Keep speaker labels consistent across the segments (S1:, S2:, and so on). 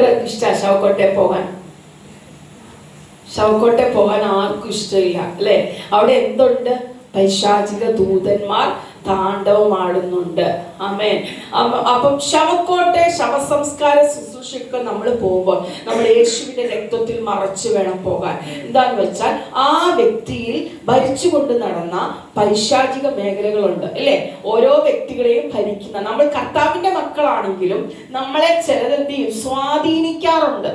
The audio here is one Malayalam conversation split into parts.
S1: പേർക്ക് ഇഷ്ടമാണ് ശവക്കോട്ടെ പോകാൻ ആർക്കും ഇഷ്ടമില്ല അല്ലെ? അവിടെ എന്തുണ്ട്? പൈശാചിക ദൂതന്മാർ താണ്ഡവമാടുന്നുണ്ട്. ആമേൻ. അപ്പം ശവസംസ്കാര ശുശ്രൂഷയ്ക്ക് നമ്മൾ പോകുമ്പോൾ നമ്മൾ യേശുവിന്റെ രക്തത്തിൽ മറച്ചു വേണം പോകാൻ. എന്താന്ന് വെച്ചാൽ ആ വ്യക്തിയിൽ ഭരിച്ചുകൊണ്ട് നടന്ന പൈശാചിക മേഖലകളുണ്ട് അല്ലേ? ഓരോ വ്യക്തികളെയും ഭരിക്കുന്ന നമ്മൾ കർത്താവിന്റെ മക്കളാണെങ്കിലും നമ്മളെ ചിലതെന്തെയും സ്വാധീനിക്കാറുണ്ട്,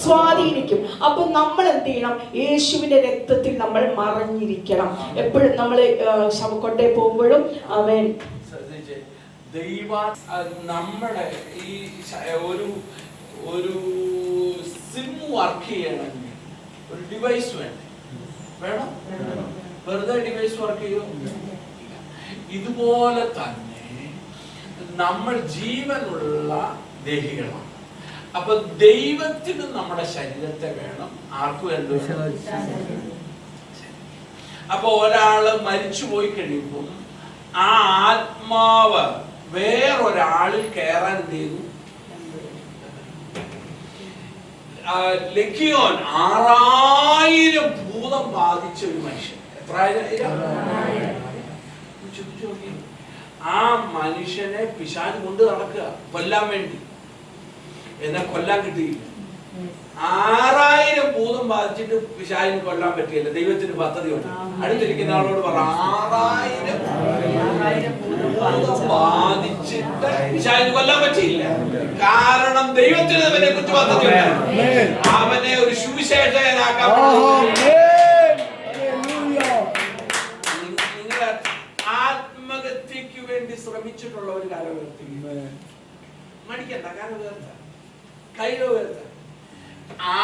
S1: സ്വാധീനിക്കും. അപ്പൊ നമ്മൾ എന്ത് ചെയ്യണം? യേശുവിന്റെ രക്തത്തിൽ നമ്മൾ മറഞ്ഞിരിക്കണം. എപ്പോഴും നമ്മൾ ശവക്കോട്ടെ പോകുമ്പോഴും അവൻ
S2: നമ്മുടെ ഈ ഒരു സിം വർക്ക് ചെയ്യണമെങ്കിൽ ഒരു ഡിവൈസ് വേണം. വെറുതെ ഡിവൈസ് വർക്ക് ചെയ്യും. ഇതുപോലെ തന്നെ നമ്മൾ ജീവനുള്ള ദേഹികളാണ്. അപ്പൊ ദൈവത്തിന് നമ്മുടെ ശരീരത്തെ വേണം. ആർക്കും എന്ത്? അപ്പൊ ഒരാള് മരിച്ചു പോയി കഴിയുമ്പോൾ ആ ആത്മാവ് വേറൊരാളിൽ കയറാൻ എന്ത് ചെയ്തു? ലക്കിയോൻ 6000 ഭൂതം ബാധിച്ച ഒരു മനുഷ്യൻ. എത്ര? ആ മനുഷ്യനെ പിശാച് കൊണ്ട് നടക്കുക കൊല്ലാൻ വേണ്ടി. എന്നാൽ കൊല്ലാൻ കിട്ടിയില്ല. 6000 ഭൂതം ബാധിച്ചിട്ട് പിശാചിന് കൊല്ലാൻ പറ്റിയില്ല. ദൈവത്തിന് പദ്ധതിയുണ്ട്. അടുത്തിരിക്കുന്ന ആളോട് പറ, 6000 ഭൂതം ബാധിച്ചിട്ട് പിശാചിന് കൊല്ലാൻ പറ്റിയില്ല. കാരണം ദൈവത്തിന് അവനെ കുറിച്ച് പദ്ധതിയുണ്ട്. അവനെ ഒരു സുവിശേഷകനാക്കാൻ. നിങ്ങൾ ആത്മഹത്യക്ക് വേണ്ടി ശ്രമിച്ചിട്ടുള്ള ഒരു കാലം മടിക്കണ്ട. കാരണം കൈകൾ ഉയർത്ത.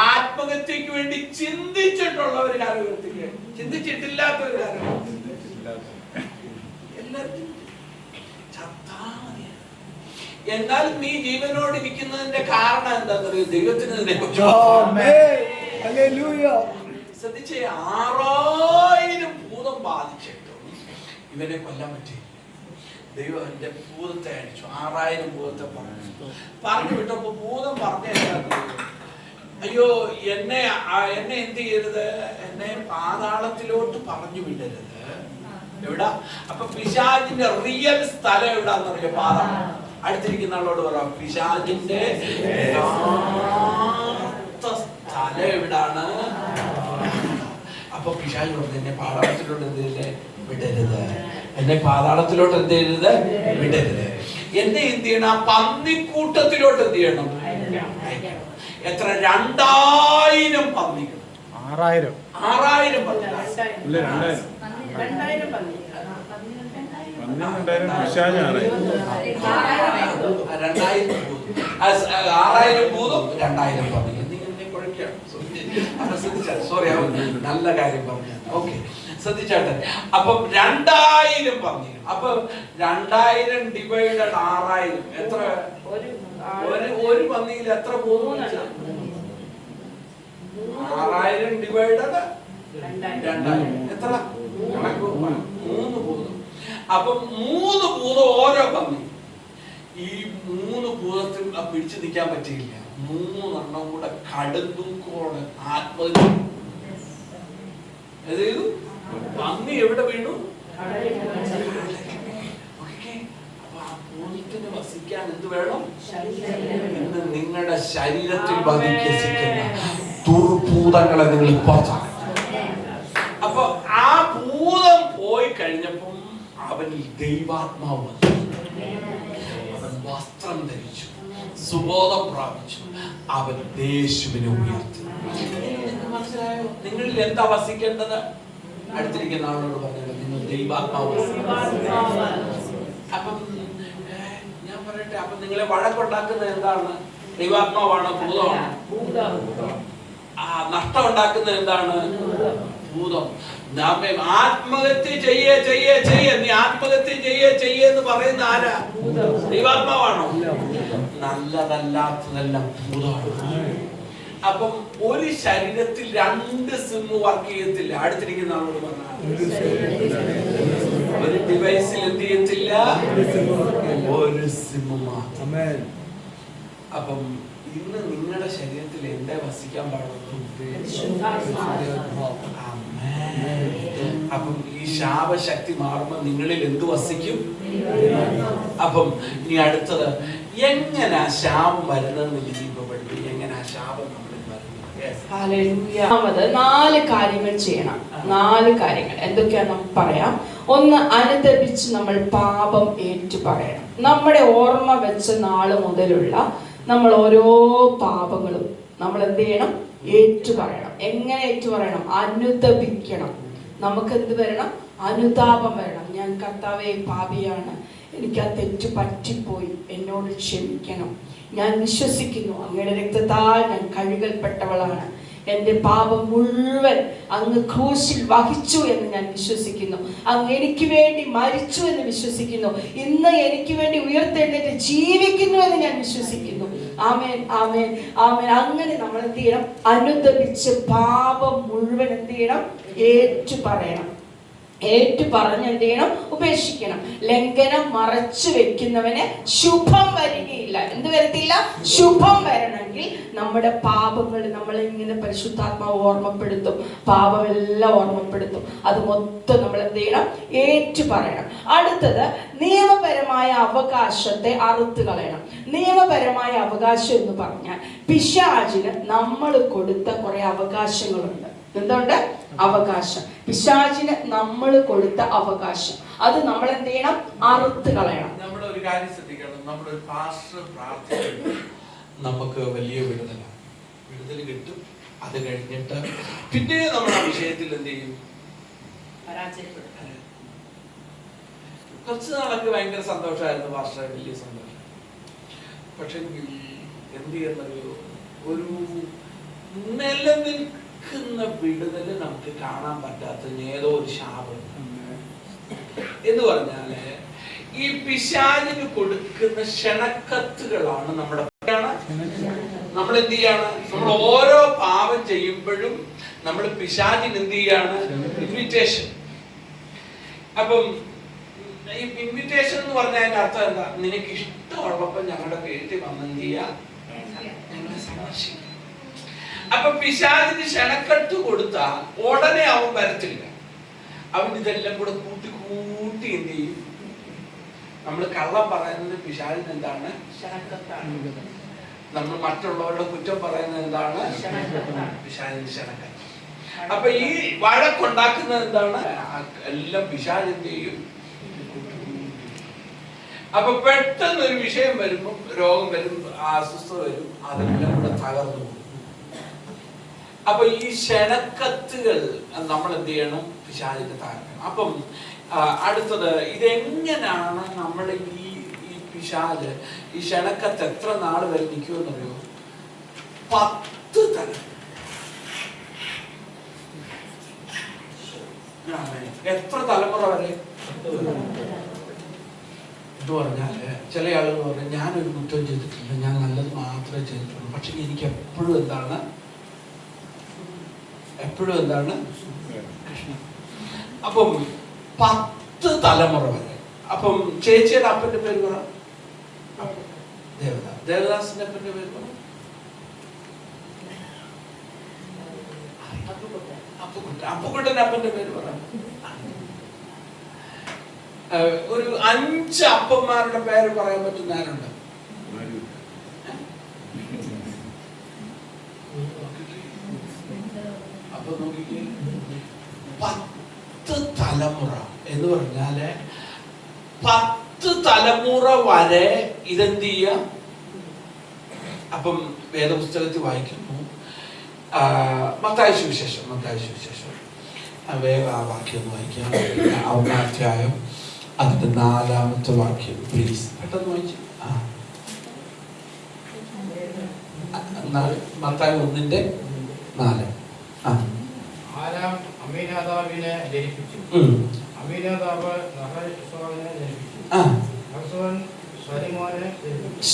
S2: ആത്മഹത്യക്ക് വേണ്ടി ചിന്തിച്ചിട്ടുള്ള ഒരു കാര്യം ഉയർത്തിക്കുക. ചിന്തിച്ചിട്ടില്ലാത്ത ഒരു കാര്യം എല്ലാവരും എന്നാൽ നീ ജീവനോട് ഇരിക്കുന്നതിന്റെ കാരണം എന്താണെന്നറിയോ? ദൈവത്തിന് ശ്രദ്ധിച്ചേ, 6000 ഭൂതം ബാധിച്ചിട്ടും ഇവനെ കൊല്ലാൻ പറ്റിയില്ല. ദൈവം എന്റെ ഭൂതത്തെ അടിച്ചു. 6000 ഭൂതത്തെ പറഞ്ഞു വിട്ടപ്പോ ഭൂതം പറഞ്ഞ അയ്യോ എന്നെ എന്ത് ചെയ്യരുത്? എന്നെ പാതാളത്തിലോട്ട് പറഞ്ഞു വിടരുത്. എവിടാ? അപ്പൊ പിശാചിന്റെ റിയൽ സ്ഥലം എവിടാന്നറിയോ? പാതാളം. അടുത്തിരിക്കുന്ന ആളോട് പറയാം, പിശാചിന്റെ സ്ഥലം എവിടാണ്? അപ്പൊ പിശാച് പറഞ്ഞു, എന്നെ പാതാളത്തിലോട്ട് എന്ത് വിടരുത്, എന്നെ പാതാളത്തിലോട്ട് എന്ത് ചെയ്യരുത്, വിടരുത്. എന്നെ എന്ത് ചെയ്യണം? ആ പന്നിക്കൂട്ടത്തിലോട്ട് എന്ത് ചെയ്യണം? എത്ര? 2000 പന്നികൾ.
S3: 6000
S2: പന്നി.
S1: 2000 പന്നി.
S2: 6000 ഭൂതം 2000 പന്നി. സോറി, നല്ല കാര്യം പറഞ്ഞു. ഓക്കെ, ശ്രദ്ധിച്ചാട്ടെ. അപ്പം 2000 പന്നികൾ. അപ്പൊ 2000 ഡിവൈഡഡ് 6000 എത്ര? ഒരു പന്നിയിൽ എത്ര ഭൂതം? 6000 ഡിവൈഡഡ് 2000 എത്ര? 3 ഭൂതം. അപ്പൊ 3 ഭൂതം ഓരോ പന്നി. ഈ 3 ഭൂതത്തിൽ പിടിച്ചു നിൽക്കാൻ പറ്റിയില്ല. 3 കൂടെ കടുന്തൂക്കോടെ ആത്മഹത്യ ചെയ്തു. പന്നി എവിടെ വീണു? വസിക്കാൻ എന്ത് വേണം? ഇന്ന് നിങ്ങളുടെ ശരീരത്തിൽ വസിക്കുന്ന ദുർഭൂതങ്ങളെ നിങ്ങൾ പുറത്താക്കണം. അപ്പൊ ആ ഭൂതം പോയി കഴിഞ്ഞപ്പം അവനിൽ ദൈവാത്മാവ് വന്നു. അവൻ വസ്ത്രം ധരിച്ചു, സുബോധം പ്രാപിച്ചു. അവൻ യേശുവിനെ ഉയർത്തി. മനസ്സിലായോ? നിങ്ങളിൽ എന്താ വസിക്കേണ്ടത്? അടുത്തിരിക്കുന്ന ആളോട് പറഞ്ഞത്, നിങ്ങൾ ദൈവാത്മാവ്. അപ്പം ഞാൻ പറയട്ടെ, അപ്പൊ നിങ്ങളെ വഴക്കുണ്ടാക്കുന്നത് എന്താണ്? ദൈവാത്മാവാണ്? ഭൂതമാണ്? നഷ്ടം ഉണ്ടാക്കുന്നത് എന്താണ്? ഭൂതം. ആത്മഹത്യ ചെയ്യേ നീ ആത്മഹത്യ ചെയ്യെന്ന് പറയുന്ന ആരാ? ദൈവാത്മാവാണോ? നല്ലതല്ലാത്തതെല്ലാം ഭൂതമാണ്. അപ്പം ഒരു ശരീരത്തിൽ 2 സിം വർക്ക് ചെയ്യത്തില്ല. അടുത്തിരിക്കുന്ന ആളോട് പറഞ്ഞാൽ ഒരു ഡിവൈസിൽ എന്ത് ചെയ്യത്തില്ല? ഒരു സിം മാത്രം. അപ്പം ഇന്ന് നിങ്ങളുടെ ശരീരത്തിൽ എന്താ വസിക്കാൻ പാടുള്ളൂ? അപ്പം ഈ ശാപശക്തി മാറുമ്പോൾ നിങ്ങളിൽ എന്ത് വസിക്കും? അപ്പം ഇനി അടുത്തത് എങ്ങനാ ശാപം വരുന്നതെന്ന് ഇപ്പൊ പഠിക്കും. എങ്ങനാ ശാപം നമ്മളിൽ വരുന്നത്?
S1: 4 കാര്യങ്ങൾ ചെയ്യണം. 4 കാര്യങ്ങൾ എന്തൊക്കെയാന്ന് നമുക്ക് പറയാം. ഒന്ന്, അനുദപിച്ച് നമ്മൾ പാപം ഏറ്റു പറയണം. നമ്മുടെ ഓർമ്മ വെച്ച നാള് മുതലുള്ള നമ്മൾ ഓരോ പാപങ്ങളും നമ്മൾ എന്ത് ചെയ്യണം? ഏറ്റു പറയണം. എങ്ങനെ ഏറ്റു പറയണം? അനുദപിക്കണം. നമുക്ക് എന്ത് വരണം? അനുതാപം വരണം. ഞാൻ കർത്താവേ പാപിയാണ്, എനിക്ക് ആ തെറ്റ് പറ്റിപ്പോയി, എന്നോട് ക്ഷമിക്കണം. ഞാൻ വിശ്വസിക്കുന്നു അങ്ങയുടെ രക്തത്താൽ ഞാൻ കഴുകൽപ്പെട്ടവളാണ്, എൻ്റെ പാപം മുഴുവൻ അങ്ങ് ക്രൂശിൽ വഹിച്ചു എന്ന് ഞാൻ വിശ്വസിക്കുന്നു. അങ്ങ് എനിക്ക് വേണ്ടി മരിച്ചു എന്ന് വിശ്വസിക്കുന്നു. ഇന്ന് എനിക്ക് വേണ്ടി ഉയർത്തെഴുന്നേറ്റ് ജീവിക്കുന്നു എന്ന് ഞാൻ വിശ്വസിക്കുന്നു. ആമേൻ, ആമേൻ, ആമേൻ. അങ്ങനെ നമ്മൾ എന്ത് ചെയ്യണം? അനുദപിച്ച് പാപം മുഴുവൻ എന്ത് ചെയ്യണം? ഏറ്റു പറയണം. ഏറ്റു പറഞ്ഞ് എന്ത് ചെയ്യണം? ഉപേക്ഷിക്കണം. ലംഘനം മറച്ചു വെക്കുന്നവന് ശുഭം വരികയില്ല. എന്ത് വരത്തില്ല? ശുഭം വരണമെങ്കിൽ നമ്മുടെ പാപങ്ങൾ നമ്മളിങ്ങനെ പരിശുദ്ധാത്മാവ് ഓർമ്മപ്പെടുത്തും. പാപമെല്ലാം ഓർമ്മപ്പെടുത്തും. അത് മൊത്തം നമ്മൾ എന്ത് ചെയ്യണം? ഏറ്റു പറയണം. അടുത്തത്, നിയമപരമായ അവകാശത്തെ അറുത്ത് കളയണം. നിയമപരമായ അവകാശം എന്ന് പറഞ്ഞാൽ പിശാചിന് നമ്മൾ കൊടുത്ത കുറെ അവകാശങ്ങളുണ്ട്. എന്തുണ്ട്? അവകാശം. പിശാചിന് നമ്മൾ കൊടുത്ത അവകാശം അത് നമ്മൾ എന്ത് ചെയ്യണം? അറുത്ത് കളയണം.
S2: നമ്മുടെ ഒരു കാര്യം ശ്രദ്ധിക്കണം. നമ്മുടെ ഒരു പാസ്റ്റർ പ്രാർത്ഥിക്കുന്നു, നമുക്ക് വലിയ വിടുതൽ കിട്ടും. അത് കഴിഞ്ഞിട്ട് പിന്നെ നമ്മൾ ആ വിഷയത്തിൽ എന്ത് ചെയ്യും? കുറച്ച് നാളൊക്കെ ഭയങ്കര സന്തോഷമായിരുന്നു പാസ്റ്റർ, വലിയ സന്തോഷം. പക്ഷെ എന്ത് ചെയ്യുന്നറിയോ? ഒരു നിലനിൽക്കുന്ന വിടുതല് നമുക്ക് കാണാൻ പറ്റാത്ത ഏതോ ഒരു ശാപം എന്ന് പറഞ്ഞാല് ഈ പിശാചിന് കൊടുക്കുന്ന ക്ഷണക്കത്തുകളാണ് നമ്മുടെ. നമ്മൾ എന്ത് ചെയ്യാണ്? നമ്മൾ ഓരോ പാപം ചെയ്യുമ്പോഴും നമ്മൾ പിശാചിന് എന്ത് ചെയ്യാണ്? ഇൻവിറ്റേഷൻ. അപ്പം ഈ ഇൻവിറ്റേഷൻ എന്ന് പറഞ്ഞാൽ അതിന്റെ അർത്ഥം എന്താ? നിനക്ക് ഇഷ്ടമുള്ളപ്പോൾ ഞങ്ങളുടെ വീട്ടിൽ വന്ന് എന്ത് ചെയ്യാ? ഞങ്ങളെ സന്ദർശിക്കുക. അപ്പൊ പിശാചിന് ക്ഷണക്കത്ത് കൊടുത്താൽ ഉടനെ അവൻ വരത്തില്ല. അവൻ ഇതെല്ലാം കൂടെ കൂട്ടി കൂട്ടി എന്ത് ചെയ്യും? നമ്മൾ കള്ളം പറയുന്നത് പിശാചിന് എന്താണ്? ക്ഷണക്കത്താണ്. നമ്മൾ മറ്റുള്ളവരുടെ കുറ്റം പറയുന്നത് എന്താണ്? പിശാചിന് ക്ഷണക്കത്ത്. അപ്പൊ ഈ വഴക്കുണ്ടാക്കുന്നത് എന്താണ്? എല്ലാം പിശാച് എന്ത് ചെയ്യും? അപ്പൊ പെട്ടെന്ന് ഒരു വിഷയം വരുമ്പോൾ, രോഗം വരും, അസ്വസ്ഥത വരും, അതെല്ലാം കൂടെ തകർന്നു പോകും. അപ്പൊ ഈ ക്ഷണക്കത്തുകൾ നമ്മൾ എന്ത് ചെയ്യണം? പിശാചിന് താഴ്ത്തണം. അപ്പം അടുത്തത്, ഇതെങ്ങനെയാണ് നമ്മൾ ഈ പിശാച് ഈ ക്ഷണക്കത്ത് എത്ര നാൾ വരെ നിൽക്കുമെന്നറിയോ? 10 തലം. എത്ര തലമുറ വരെ? എന്ന് പറഞ്ഞാല് ചില ആളുകൾ പറയും, ഞാനൊരു കുറ്റം ചെയ്തിട്ടില്ല, ഞാൻ നല്ലത് മാത്രമേ ചെയ്തിട്ടുള്ളൂ, പക്ഷെ എനിക്ക് എപ്പോഴും എന്താണ്? അപ്പം 10 തലമുറ വരെ. അപ്പം ചേച്ചിയുടെ അപ്പന്റെ പേര് പറ. ദേവദാസിന്റെ അപ്പന്റെ പേര് പറ. അപ്പുക്കുട്ടന്റെ അപ്പന്റെ പേര് പറ. ഒരു 5 അപ്പന്മാരുടെ പേര് പറയാൻ പറ്റുന്ന ആരുണ്ട്? അപ്പൊ നോക്കിക്കേ, 10 തലമുറ എന്ന് പറഞ്ഞാല് 10 തലമുറ വരെ ഇതെന്ത് ചെയ്യാം? അപ്പം വേദപുസ്തകത്തിൽ വായിക്കുന്നു, മത്തായി സുവിശേഷം വേഗം ആ വാക്യം ഒന്ന് വായിക്കാം. 1-ാം അധ്യായം അതിന്റെ 4-ാമത്തെ വാക്യം പ്ലീസ് പെട്ടെന്ന് വായിച്ചു. മത്തായി 1:4.
S3: അമീനാദാബിനെ ജനിപ്പിച്ചു. അമീനാദാബ് നഹശോനെ ജനിപ്പിച്ചു. നഹശോൻ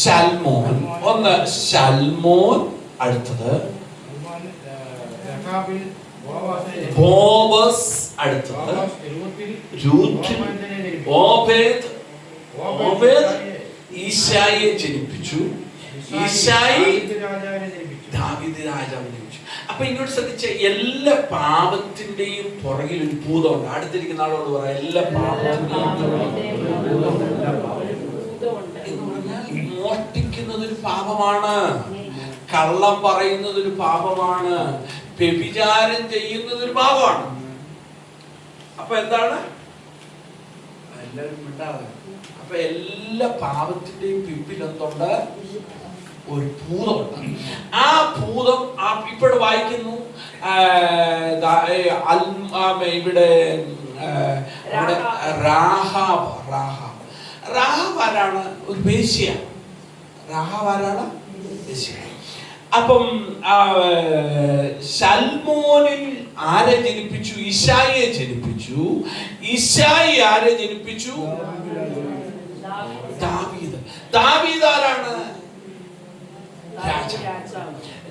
S2: ശൽമോൻ. ഒന്ന് ശൽമോൻ. അടുത്തത് ബോവസ്. അടുത്തത് രൂത്തിൽ. ഓബേദ് ഈശായെ ജനിപ്പിച്ചു. ഈശായി
S3: രാജാവിനെ ജനിപ്പിച്ചു.
S2: ദാവീദ് രാജാവിനെ ജനിപ്പിച്ചു. അപ്പൊ ഇങ്ങോട്ട് ശ്രദ്ധിച്ച എല്ലാ പാപത്തിന്റെയും പുറകിൽ ഒരു ഭൂതമുണ്ട്. അടുത്തിരിക്കുന്ന ആളോട് പറയാം, എല്ലാ പാപത്തിന്റെയും മോഷ്ടിക്കുന്നത് ഒരു പാപമാണ്, കള്ളം പറയുന്നത് ഒരു പാപമാണ്, വ്യഭിചാരം ചെയ്യുന്നത് ഒരു പാപമാണ്. അപ്പൊ എന്താണ്? എല്ലാവരും മിണ്ടാതെ. അപ്പൊ എല്ലാ പാപത്തിന്റെയും പിമ്പിൽ എന്തുണ്ട്? ഒരു ഭൂതമുണ്ട്. ആ ഭൂതം ഇപ്പോഴും വായിക്കുന്നു. ഇവിടെ റാഹാബ് ആരാണ്? ഒരു വേശ്യ. റാഹാബ് ആരാണ്? വേശ്യ. അപ്പം ശൽമോനിൽ ആരെ ജനിപ്പിച്ചു? ഇശായിയെ ജനിപ്പിച്ചു. ഇശായി ആരെ ജനിപ്പിച്ചു? ദാവീദ്. ദാവീദ് ആരാണ്?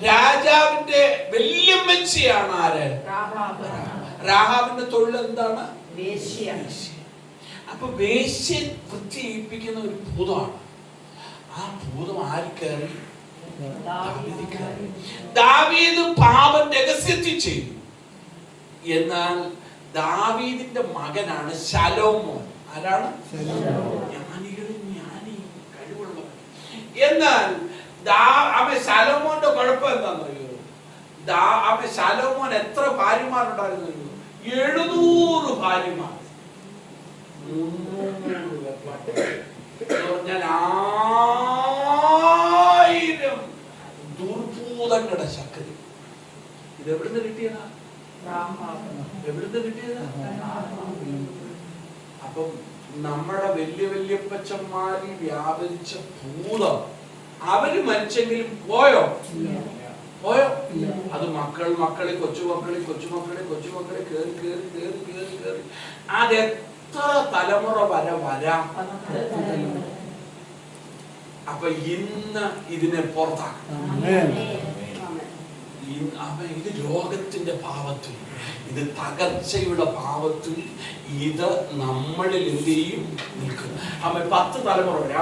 S2: രാജാവിന്റെ വല്യമ്മച്ചിയാണ് ആര്? രാഹാബിന്റെ തൊഴിൽ എന്താണ്? അപ്പൊ വേശ്യ വൃത്തി ചെയ്യിപ്പിക്കുന്ന ഒരു ഭൂതമാണ്. ആ ഭൂതം ആര് കയറി? ദാവീദ് പാപം രഹസ്യത്തിൽ ചെയ്തു. എന്നാൽ ദാവീദിന്റെ മകനാണ് ശലോമോൻ. ആരാണ്? ജ്ഞാനി, കഴിവുള്ളവൻ. എന്നാൽ അവൻ ശലോമോന്റെ കുഴപ്പം എന്താണെന്നറിയോ? അവൻ ശലോമോൻ എത്ര ഭാര്യമാരുണ്ടായിരുന്നു? 700 ഭാര്യമാർ. 1000 ദുർഭൂതങ്ങളുടെ ശക്തി. ഇത് എവിടുന്ന് കിട്ടിയതാ? എവിടുന്ന് കിട്ടിയതാ? അപ്പം നമ്മുടെ വല്യപ്പച്ചന്മാരിൽ വ്യാപരിച്ച ഭൂതം അവര് മരിച്ചെങ്കിലും പോയോ? അത് മക്കളെ കൊച്ചുമക്കളെ കേറി അതെത്ര തലമുറ വരെ വരാം. അപ്പൊ ഇന്ന് ഇതിനെ പുറത്താക്കണം. ഇത് രോഗത്തിന്റെ പാപത്തിൽ, ഇത് തകർച്ചയുടെ പാപത്തിൽ, ഇത് നമ്മളിൽ എന്ത് ചെയ്യും? നിൽക്കും. 10 തലമുറ വരെ.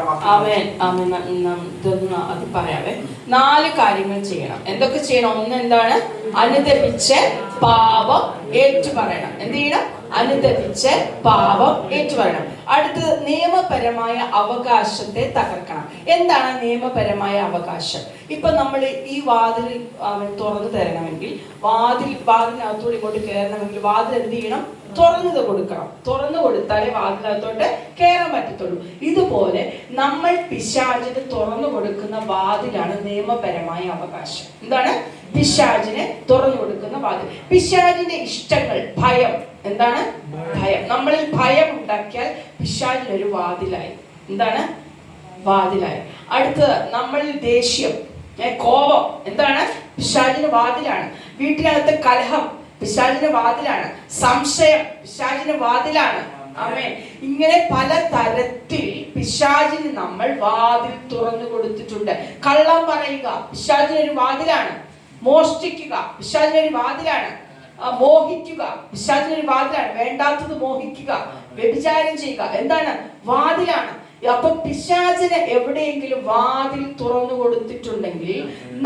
S1: അത് പറയാവേ. 4 കാര്യങ്ങൾ ചെയ്യണം. എന്തൊക്കെ ചെയ്യണം? ഒന്ന് എന്താണ്? അനുദപിച്ച് പാപം ഏറ്റുപറയണം. എന്ത് ചെയ്യണം? അനുദപിച്ച് പാപം ഏറ്റുപറയണം. അടുത്തത് നിയമപരമായ അവകാശത്തെ തകർക്കണം. എന്താണ് നിയമപരമായ അവകാശം? ഇപ്പൊ നമ്മൾ ഈ വാതിൽ തുറന്നു തരണമെങ്കിൽ, വാതിലിനകത്തോട് ഇങ്ങോട്ട് കയറണമെങ്കിൽ വാതിൽ എന്ത് ചെയ്യണം? തുറന്നു കൊടുക്കണം. തുറന്നു കൊടുത്താലേ വാതിലകത്തോട്ട് കയറാൻ പറ്റത്തുള്ളൂ. ഇതുപോലെ നമ്മൾ പിശാചിന് തുറന്നു കൊടുക്കുന്ന വാതിലാണ് നിയമപരമായ അവകാശം. എന്താണ്? പിശാചിനെ തുറന്നു കൊടുക്കുന്ന വാതിൽ. പിശാചിന്റെ ഇഷ്ടങ്ങൾ, ഭയം. എന്താണ്? ഭയം. നമ്മളിൽ ഭയം ഉണ്ടാക്കിയാൽ പിശാചിനൊരു വാതിലായി. എന്താണ്? വാതിലായി. അടുത്തത് നമ്മളിൽ ദേഷ്യം, കോപം. എന്താണ്? പിശാചിന് വാതിലാണ്. വീട്ടിനകത്ത് കലഹം പിശാചിന് വാതിലാണ്. സംശയം പിശാചിന് വാതിലാണ്. ആമേൻ. ഇങ്ങനെ പല തരത്തിൽ പിശാചിന് നമ്മൾ വാതിൽ തുറന്നു കൊടുത്തിട്ടുണ്ട്. കള്ളം പറയുക പിശാചിനൊരു വാതിലാണ്. മോഷ്ടിക്കുക പിശാചിനൊരു വാതിലാണ്. മോഹിക്കുക പിശാചിനൊരു വാതിലാണ്. വേണ്ടാത്തത് മോഹിക്കുക, വ്യഭിചാരം ചെയ്യുക എന്താണ്? വാതിലാണ്. അപ്പൊ പിശാചിന് എവിടെയെങ്കിലും വാതിൽ തുറന്നു കൊടുത്തിട്ടുണ്ടെങ്കിൽ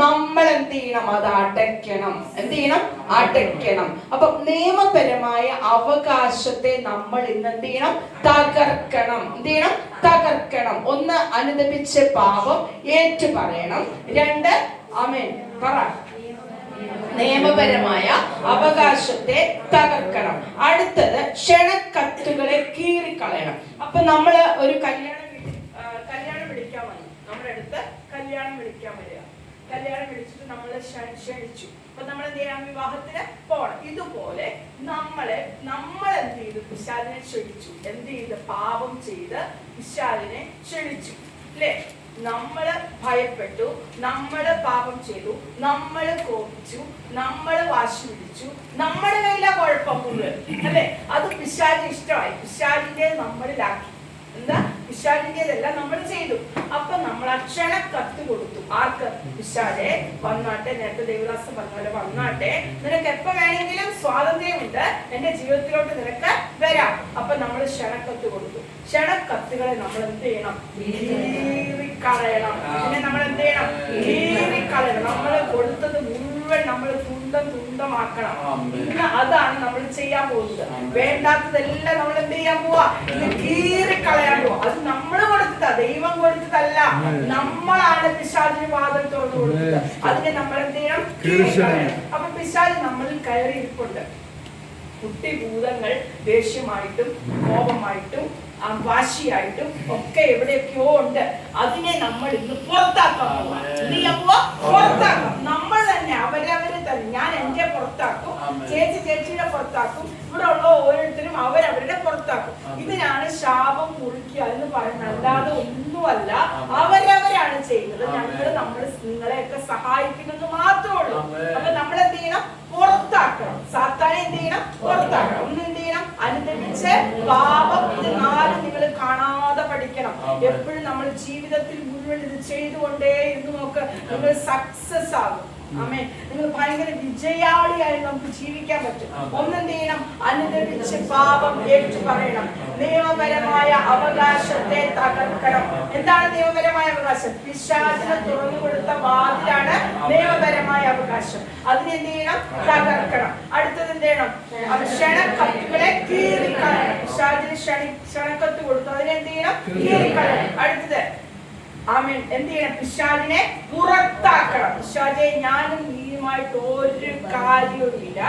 S1: നമ്മൾ എന്ത് ചെയ്യണം? അത് അടയ്ക്കണം. എന്ത് ചെയ്യണം? അടയ്ക്കണം. അപ്പൊ നിയമപരമായ അവകാശത്തെ നമ്മൾ ഇന്ന് എന്ത് ചെയ്യണം? തകർക്കണം. എന്ത് ചെയ്യണം? തകർക്കണം. 1 അനുദപിച്ച് പാപം ഏറ്റുപറയണം. 2 ആമേൻ പറ, നിയമപരമായ അവകാശത്തെ തകർക്കണം. അടുത്തത് ക്ഷണക്കത്തുകളെ കീറിക്കളയണം. അപ്പൊ നമ്മള് ഒരു കല്യാണം വിളിക്കാൻ വന്നു. നമ്മുടെ അടുത്ത് കല്യാണം വിളിക്കാൻ വരിക. കല്യാണം വിളിച്ചിട്ട് നമ്മൾ ക്ഷണിച്ചു. അപ്പൊ നമ്മൾ എന്ത് ചെയ്യാം? വിവാഹത്തിന് പോകണം. ഇതുപോലെ നമ്മൾ എന്ത് ചെയ്തു? പിശാചിനെ ക്ഷണിച്ചു. എന്ത് ചെയ്ത്? പാപം ചെയ്ത് പിശാചിനെ ക്ഷണിച്ചു. അല്ലേ? നമ്മള് ഭയപ്പെട്ടു, നമ്മള് പാപം ചെയ്തു, നമ്മള് കോപിച്ചു, നമ്മള് വാശി പിടിച്ചു, നമ്മുടെ കയ്യിലാ കുഴപ്പം മുഴുവൻ. അല്ലെ? അത് പിശാചിന് ഇഷ്ടമായി. പിശാചിന്റെ നമ്മളിലാക്കി. എന്താ? പിശാചിന്റെതെല്ലാം നമ്മൾ ചെയ്തു. അപ്പൊ നമ്മൾ ക്ഷണക്കത്ത് കൊടുത്തു. ആർക്ക്? പിശാചെ വന്നാട്ടെ, നേരത്തെ ദേവദാസൻ പറഞ്ഞ പോലെ വന്നാട്ടെ, നിനക്ക് എപ്പോ വേണമെങ്കിലും സ്വാതന്ത്ര്യമുണ്ട്, എന്റെ ജീവിതത്തിലോട്ട് നിനക്ക് വരാം. അപ്പൊ നമ്മൾ ക്ഷണക്കത്ത് കൊടുത്തു. ക്ഷണക്കത്തുകളെ നമ്മൾ എന്ത് ചെയ്യണം? കളയണം. പിന്നെ നമ്മൾ എന്ത് ചെയ്യണം? കീറിക്കളയണം. നമ്മൾ കൊടുത്തത് മുഴുവൻ നമ്മൾ തുണ്ടമാക്കണം. ഇന്ന് അതാണ് നമ്മൾ ചെയ്യാൻ പോകുന്നത്. വേണ്ടാത്തതെല്ലാം നമ്മൾ എന്ത് ചെയ്യാൻ പോവാ? ഇത് കീറിക്കളയാൻ പോവാ. അത് നമ്മൾ കൊടുത്തതാ, ദൈവം കൊടുത്തതല്ല. നമ്മളാണ് പിശാചിന് വാതിൽ തുറന്നു കൊടുത്തത്. അതിനെ നമ്മൾ എന്ത് ചെയ്യണം? കീറിക്കളയണം. അപ്പൊ പിശാച് നമ്മളിൽ കയറിയിരിപ്പുണ്ട്. കുട്ടിഭൂതങ്ങൾ ദേഷ്യമായിട്ടും കോപമായിട്ടും വാശിയായിട്ടും ഒക്കെ എവിടെയൊക്കെയോ ഉണ്ട്. അതിനെ നമ്മൾ ഇന്ന് പുറത്താക്കാൻ പുറത്താക്കാം. നമ്മൾ തന്നെ അവരവരെ തന്നെ. ഞാൻ എന്റെ പുറത്താക്കും, ചേച്ചിയുടെ പുറത്താക്കും, ഇവിടെ ഉള്ള ഓരോരുത്തരും അവരവരുടെ പുറത്താക്കും. ഇതിനാണ് ശാപം മുറിക്കുക എന്ന് പറയുന്നത്. അല്ലാതെ ഒന്നുമല്ല, അവരവരാണ് ചെയ്യുന്നത്. നമ്മൾ നിങ്ങളെയൊക്കെ സഹായിക്കുമെന്ന് മാത്രമേ ഉള്ളൂ. അപ്പൊ നമ്മൾ എന്ത് ചെയ്യണം? പുറത്താക്കണം. സാത്താനെ എന്ത് ചെയ്യണം? പുറത്താക്കണം. ഒന്ന് എന്ത് ചെയ്യണം? അനുദമിച്ച് പാപം. ഇത് 4 നിങ്ങൾ കാണാതെ പഠിക്കണം. എപ്പോഴും നമ്മൾ ജീവിതത്തിൽ മുഴുവൻ ഇത് ചെയ്തുകൊണ്ടേ ഇരുന്ന് നോക്ക്, നിങ്ങൾ സക്സസ് ആകും. ആമേൻ. നിങ്ങൾ ഭയങ്കര വിജയാളിയായി നമുക്ക് ജീവിക്കാൻ പറ്റും. ഒന്നെന്ത് ചെയ്യണം? അനുദമിച്ച് പാപം ഏറ്റു പറയണം. നിയമപരമായ അവകാശത്തെ തകർക്കണം. എന്താണ് നിയമപരമായ അവകാശം? പിശാചിന് തുറന്നു കൊടുത്ത വാതിലാണ് നിയമപരമായ അവകാശം. അതിനെന്ത് ചെയ്യണം? തകർക്കണം. അടുത്തത് എന്ത് ചെയ്യണം? ക്ഷണക്കത്തുകളെ കീറിക്കളയണം. പിശാചിന് ക്ഷണക്കത്ത് കൊടുത്തു, അതിനെന്ത് ചെയ്യണം? കീറിക്കളയണം. അടുത്തത് ആമേൻ. എന്ത് ചെയ്യണം? പിശാചിനെ പുറത്താക്കണം. പിശാചെ, ഞാനും നീയുമായിട്ട് ഒരു കാര്യവുമില്ല,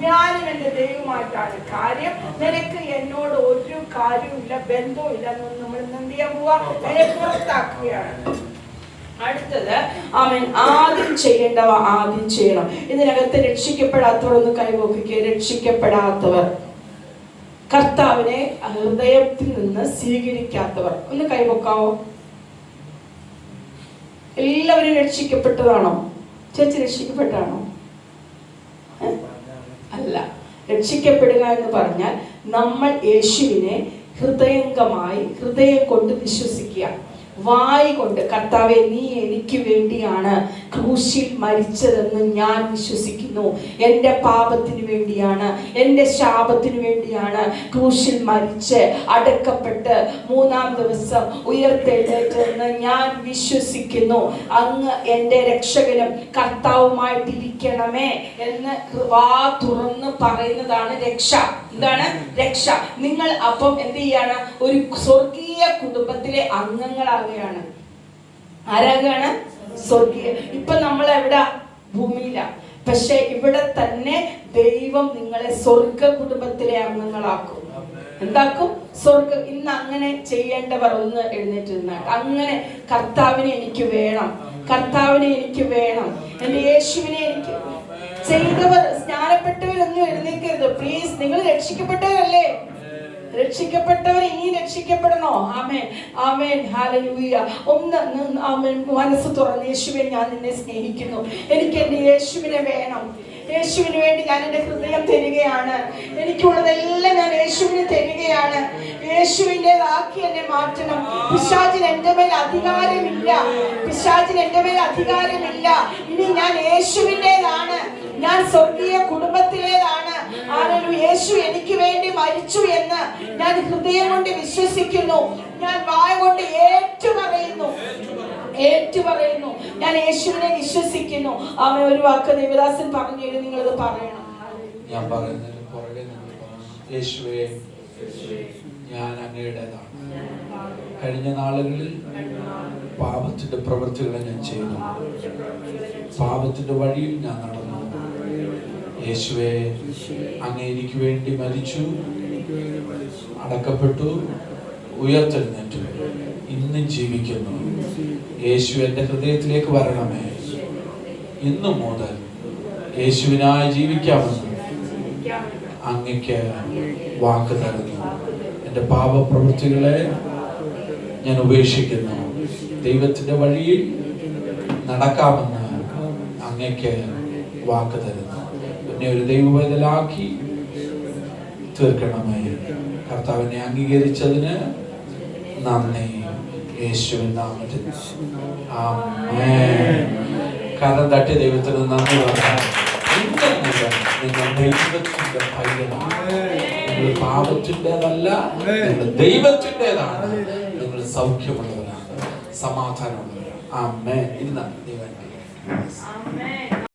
S1: ഞാനും എന്റെ ദൈവമായിട്ടാണ് കാര്യം, നിനക്ക് എന്നോട് ഒരു കാര്യവുമില്ല, ബന്ധവും ഇല്ല എന്നൊന്നും നമ്മൾ എന്ത് ചെയ്യാൻ പോവാ? അതിനെ പുറത്താക്കുകയാണ്. അടുത്തത് ആമേൻ. ആദ്യം ചെയ്യേണ്ടവ ആദ്യം ചെയ്യണം. ഇതിനകത്ത് രക്ഷിക്കപ്പെടാത്തവർ ഒന്ന് കൈവക്കുക. രക്ഷിക്കപ്പെടാത്തവർ, കർത്താവിനെ ഹൃദയത്തിൽ നിന്ന് സ്വീകരിക്കാത്തവർ ഒന്ന് കൈവക്കാവോ? എല്ലാവരും രക്ഷിക്കപ്പെട്ടതാണോ? ചേച്ചി രക്ഷിക്കപ്പെട്ടാണോ? അല്ല. രക്ഷിക്കപ്പെടുക എന്ന് പറഞ്ഞാൽ നമ്മൾ യേശുവിനെ ഹൃദയം കൊണ്ട് വിശ്വസിക്കുക. വായി കൊണ്ട്, കർത്താവേ നീ എനിക്ക് വേണ്ടിയാണ് ക്രൂശിൽ മരിച്ചതെന്ന് ഞാൻ വിശ്വസിക്കുന്നു, എൻ്റെ പാപത്തിന് വേണ്ടിയാണ്, എൻ്റെ ശാപത്തിന് വേണ്ടിയാണ് ക്രൂശിൽ മരിച്ച് അടക്കപ്പെട്ട് 3-ാം ദിവസം ഉയർത്തെഴുന്നേറ്റെന്ന് ഞാൻ വിശ്വസിക്കുന്നു, അങ്ങ് എൻ്റെ രക്ഷകനും കർത്താവുമായിട്ടിരിക്കണമേ എന്ന് വാ തുറന്ന് പറയുന്നതാണ് രക്ഷ. എന്താണ് രക്ഷ? നിങ്ങൾ അപ്പം എന്ത് ചെയ്യാണ്? ഒരു സ്വർഗീയ കുടുംബത്തിലെ അംഗങ്ങളാകുകയാണ്. ആരാകുകയാണ്? സ്വർഗീയ. ഇപ്പൊ നമ്മൾ എവിടെ? ഭൂമിയില. പക്ഷെ ഇവിടെ തന്നെ ദൈവം നിങ്ങളെ സ്വർഗ കുടുംബത്തിലെ അംഗങ്ങളാക്കും. എന്താക്കും? സ്വർഗം. ഇന്ന് അങ്ങനെ ചെയ്യേണ്ടവർ ഒന്ന് എഴുന്നേറ്റ് നിന്നാട്ട്, അങ്ങനെ കർത്താവിനെ എനിക്ക് വേണം, കർത്താവിനെ എനിക്ക് വേണം, എന്റെ യേശുവിനെ എനിക്ക് ചെയ്തവർ, സ്നാനപ്പെട്ടവരൊന്നും എഴുന്നേക്കരുത് പ്ലീസ്. നിങ്ങൾ രക്ഷിക്കപ്പെട്ടവരല്ലേ? രക്ഷിക്കപ്പെട്ടവർ ഇനി രക്ഷിക്കപ്പെടണോ? ആമേൻ, ആമേൻ, ഹല്ലേലൂയ. ഒന്ന് ആമേൻ, മനസ്സ് തുറന്ന്, യേശുവേ ഞാൻ നിന്നെ സ്നേഹിക്കുന്നു, എനിക്ക് എൻ്റെ യേശുവിനെ വേണം, യേശുവിന് വേണ്ടി ഞാൻ എൻ്റെ ഹൃദയം തരികയാണ്, എനിക്കുള്ളതെല്ലാം ഞാൻ യേശുവിന് തരികയാണ്, യേശുവിൻ്റെതാക്കി എന്നെ മാറ്റണം. പിശാചിന് എൻ്റെ മേൽ അധികാരമില്ല, പിശാചിന് എൻ്റെ മേൽ അധികാരമില്ല. ഇനി ഞാൻ യേശുവിൻ്റെതാണ്, ഞാൻ സ്വർഗീയ കുടുംബത്തിലേതാണ്. ഹല്ലേലൂയ. യേശു എനിക്ക് വേണ്ടി മരിച്ചു എന്ന് ഞാൻ ഹൃദയം കൊണ്ട് വിശ്വസിക്കുന്നു, ഞാൻ വായ കൊണ്ട് ഏറ്റുപറയുന്നു, ഞാൻ യേശുവിനെ വിശ്വസിക്കുന്നു. അവൻ ഒരു വാക്ക് ദേവദാസൻ പറഞ്ഞു, നിങ്ങളത് പറയണം.
S2: ഞാൻ പറയുന്നതിന് പുറകെ യേശുവേ ഞാൻ അങ്ങയുടേതാണ്. കഴിഞ്ഞ നാളുകളിൽ പാപത്തിന്റെ പ്രവൃത്തികളെ ഞാൻ ചെയ്തു, പാപത്തിന്റെ വഴിയിൽ ഞാൻ നടന്നു. യേശുവേ അങ്ങ് എനിക്ക് വേണ്ടി മരിച്ചു, അടക്കപ്പെട്ടു, ഉയർത്തെഴുന്നേറ്റു, ഇന്നും ജീവിക്കുന്നു. യേശു എൻ്റെ ഹൃദയത്തിലേക്ക് വരണമേ. ഇന്നു മുതൽ യേശുവിനായി ജീവിക്കാമെന്ന് അങ്ങയ്ക്ക് വാക്ക് തരുന്നു. എൻ്റെ പാപപ്രവൃത്തികളെ ഞാൻ ഉപേക്ഷിക്കുന്നു, ദൈവത്തിൻ്റെ വഴിയിൽ നടക്കാമെന്ന് അങ്ങയ്ക്ക് വാക്ക് തരുന്നു. എന്നെ ഒരു ദൈവവേദലാക്കി തീർക്കണമേ. കർത്താവിനെ അംഗീകരിച്ചതിന് നന്ദി, യേശുവിൻ നാമത്തിൽ ആമേൻ. കരം തട്ടി ദൈവത്തിന് നന്ദി പറയാം. നിങ്ങൾ ദൈവത്തിന്റെ പൈതലാണ്, നിങ്ങൾ പാപത്തിൻ്റെതല്ല, നിങ്ങൾ ദൈവത്തിൻ്റെതാണ്, നിങ്ങൾ സൗഖ്യമുള്ളവരാണ്, സമാധാനമുള്ളവരാണ്. ആമേൻ. ഇരുന്നാൽ ദൈവം അനുഗ്രഹിക്കട്ടെ.